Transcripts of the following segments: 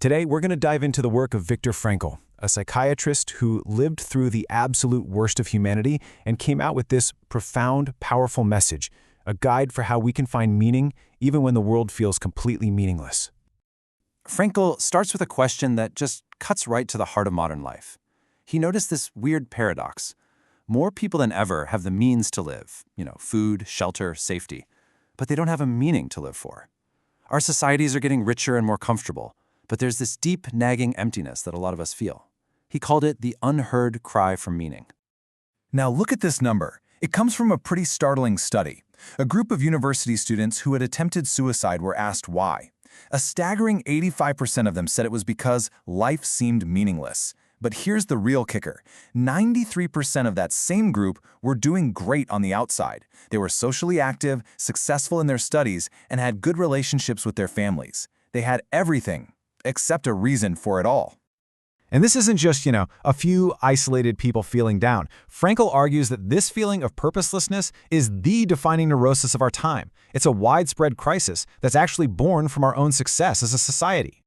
Today, we're going to dive into the work of Viktor Frankl, a psychiatrist who lived through the absolute worst of humanity and came out with this profound, powerful message, a guide for how we can find meaning even when the world feels completely meaningless. Frankl starts with a question that just cuts right to the heart of modern life. He noticed this weird paradox. More people than ever have the means to live, food, shelter, safety, but they don't have a meaning to live for. Our societies are getting richer and more comfortable, but there's this deep, nagging emptiness that a lot of us feel. He called it the unheard cry for meaning. Now look at this number. It comes from a pretty startling study. A group of university students who had attempted suicide were asked why. A staggering 85% of them said it was because life seemed meaningless. But here's the real kicker. 93% of that same group were doing great on the outside. They were socially active, successful in their studies, and had good relationships with their families. They had everything, except a reason for it all. And this isn't just, a few isolated people feeling down. Frankl argues that this feeling of purposelessness is the defining neurosis of our time. It's a widespread crisis that's actually born from our own success as a society.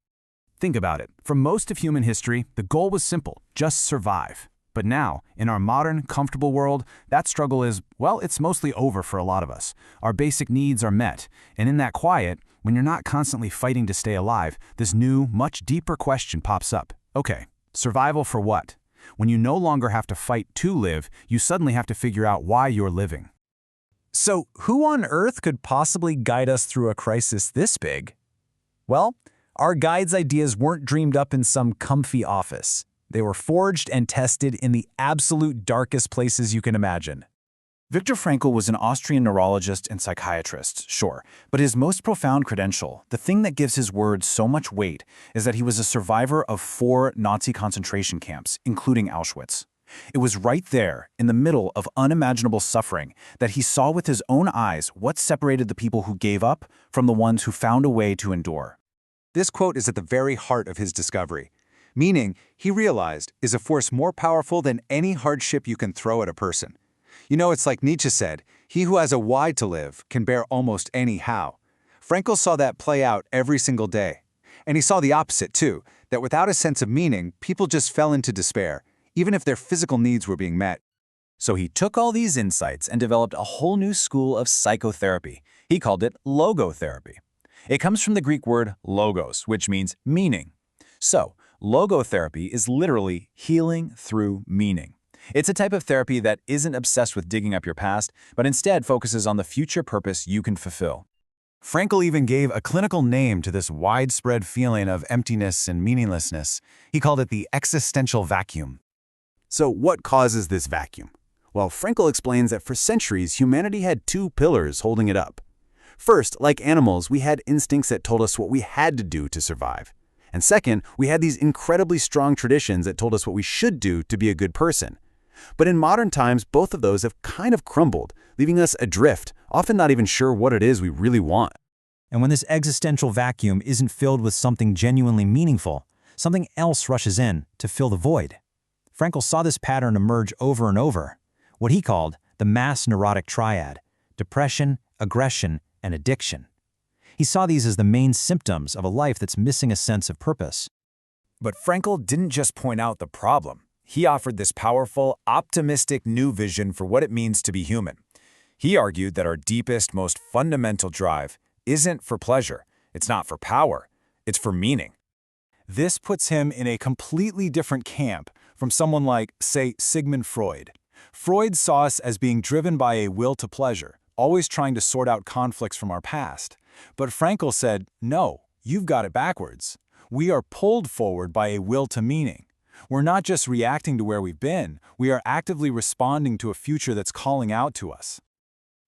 Think about it. For most of human history, the goal was simple, just survive. But now, in our modern, comfortable world, that struggle is, it's mostly over for a lot of us. Our basic needs are met, and in that quiet, when you're not constantly fighting to stay alive, this new, much deeper question pops up. Okay, survival for what? When you no longer have to fight to live, you suddenly have to figure out why you're living. So, who on earth could possibly guide us through a crisis this big? Well, our guide's ideas weren't dreamed up in some comfy office. They were forged and tested in the absolute darkest places you can imagine. Viktor Frankl was an Austrian neurologist and psychiatrist, sure, but his most profound credential, the thing that gives his words so much weight, is that he was a survivor of 4 Nazi concentration camps, including Auschwitz. It was right there, in the middle of unimaginable suffering, that he saw with his own eyes what separated the people who gave up from the ones who found a way to endure. This quote is at the very heart of his discovery. Meaning, he realized, is a force more powerful than any hardship you can throw at a person. It's like Nietzsche said, he who has a why to live can bear almost any how. Frankl saw that play out every single day. And he saw the opposite too, that without a sense of meaning, people just fell into despair, even if their physical needs were being met. So he took all these insights and developed a whole new school of psychotherapy. He called it logotherapy. It comes from the Greek word logos, which means meaning. So, logotherapy is literally healing through meaning. It's a type of therapy that isn't obsessed with digging up your past, but instead focuses on the future purpose you can fulfill. Frankl even gave a clinical name to this widespread feeling of emptiness and meaninglessness. He called it the existential vacuum. So what causes this vacuum? Well, Frankl explains that for centuries, humanity had 2 pillars holding it up. First, like animals, we had instincts that told us what we had to do to survive. And second, we had these incredibly strong traditions that told us what we should do to be a good person. But in modern times, both of those have kind of crumbled, leaving us adrift, often not even sure what it is we really want. And when this existential vacuum isn't filled with something genuinely meaningful, something else rushes in to fill the void. Frankl saw this pattern emerge over and over, what he called the mass neurotic triad: depression, aggression, and addiction. He saw these as the main symptoms of a life that's missing a sense of purpose. But Frankl didn't just point out the problem. He offered this powerful, optimistic new vision for what it means to be human. He argued that our deepest, most fundamental drive isn't for pleasure, it's not for power, it's for meaning. This puts him in a completely different camp from someone like, say, Sigmund Freud. Freud saw us as being driven by a will to pleasure, always trying to sort out conflicts from our past. But Frankl said, no, you've got it backwards. We are pulled forward by a will to meaning. We're not just reacting to where we've been, we are actively responding to a future that's calling out to us.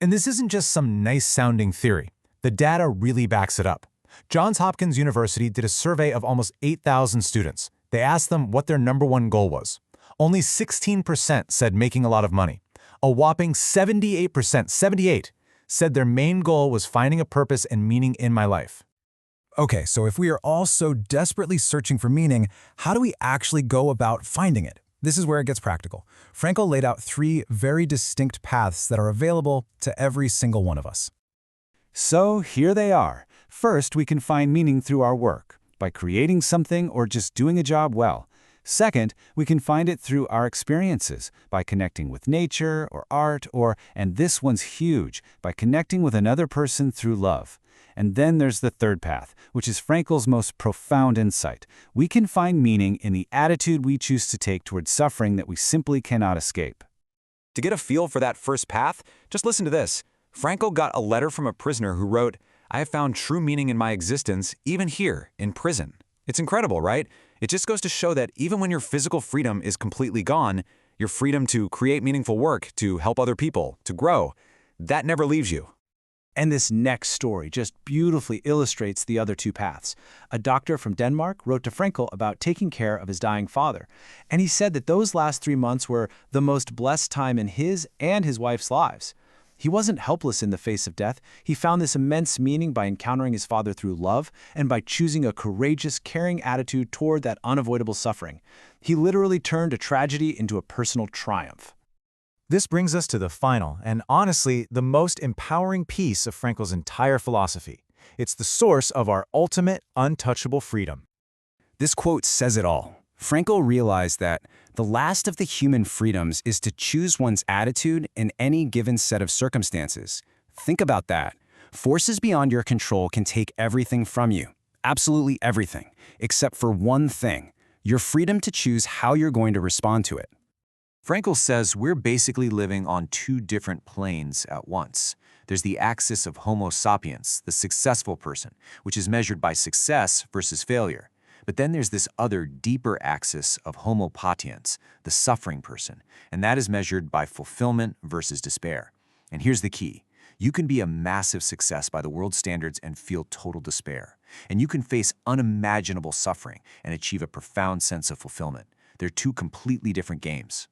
And this isn't just some nice-sounding theory. The data really backs it up. Johns Hopkins University did a survey of almost 8,000 students. They asked them what their #1 goal was. Only 16% said making a lot of money. A whopping 78%, said their main goal was finding a purpose and meaning in my life. Okay, so if we are all so desperately searching for meaning, how do we actually go about finding it? This is where it gets practical. Frankl laid out 3 very distinct paths that are available to every single one of us. So here they are. First, we can find meaning through our work. by creating something or just doing a job well. Second, we can find it through our experiences, by connecting with nature or art or, and this one's huge, by connecting with another person through love. And then there's the third path, which is Frankl's most profound insight. We can find meaning in the attitude we choose to take towards suffering that we simply cannot escape. To get a feel for that first path, just listen to this. Frankl got a letter from a prisoner who wrote, "I have found true meaning in my existence, even here, in prison." It's incredible, right? It just goes to show that even when your physical freedom is completely gone, your freedom to create meaningful work, to help other people, to grow, that never leaves you. And this next story just beautifully illustrates the other two paths. A doctor from Denmark wrote to Frankl about taking care of his dying father, and he said that those last 3 months were the most blessed time in his and his wife's lives. He wasn't helpless in the face of death. He found this immense meaning by encountering his father through love and by choosing a courageous, caring attitude toward that unavoidable suffering. He literally turned a tragedy into a personal triumph. This brings us to the final, and honestly, the most empowering piece of Frankl's entire philosophy. It's the source of our ultimate, untouchable freedom. This quote says it all. Frankl realized that the last of the human freedoms is to choose one's attitude in any given set of circumstances. Think about that. Forces beyond your control can take everything from you, absolutely everything, except for one thing: your freedom to choose how you're going to respond to it. Frankl says we're basically living on two different planes at once. There's the axis of Homo sapiens, the successful person, which is measured by success versus failure. But then there's this other, deeper axis of Homo patiens, the suffering person, and that is measured by fulfillment versus despair. And here's the key. You can be a massive success by the world's standards and feel total despair. And you can face unimaginable suffering and achieve a profound sense of fulfillment. They're two completely different games.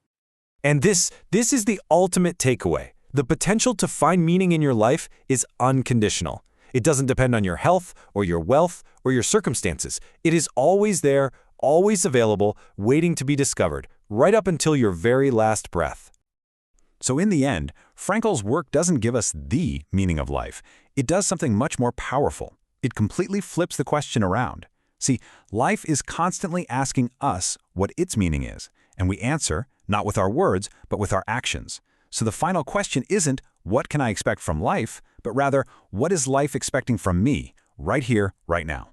And this is the ultimate takeaway. The potential to find meaning in your life is unconditional. It doesn't depend on your health or your wealth or your circumstances. It is always there, always available, waiting to be discovered, right up until your very last breath. So in the end, Frankl's work doesn't give us the meaning of life. It does something much more powerful. It completely flips the question around. See, life is constantly asking us what its meaning is, and we answer, not with our words, but with our actions. So the final question isn't, what can I expect from life, but rather, what is life expecting from me, right here, right now?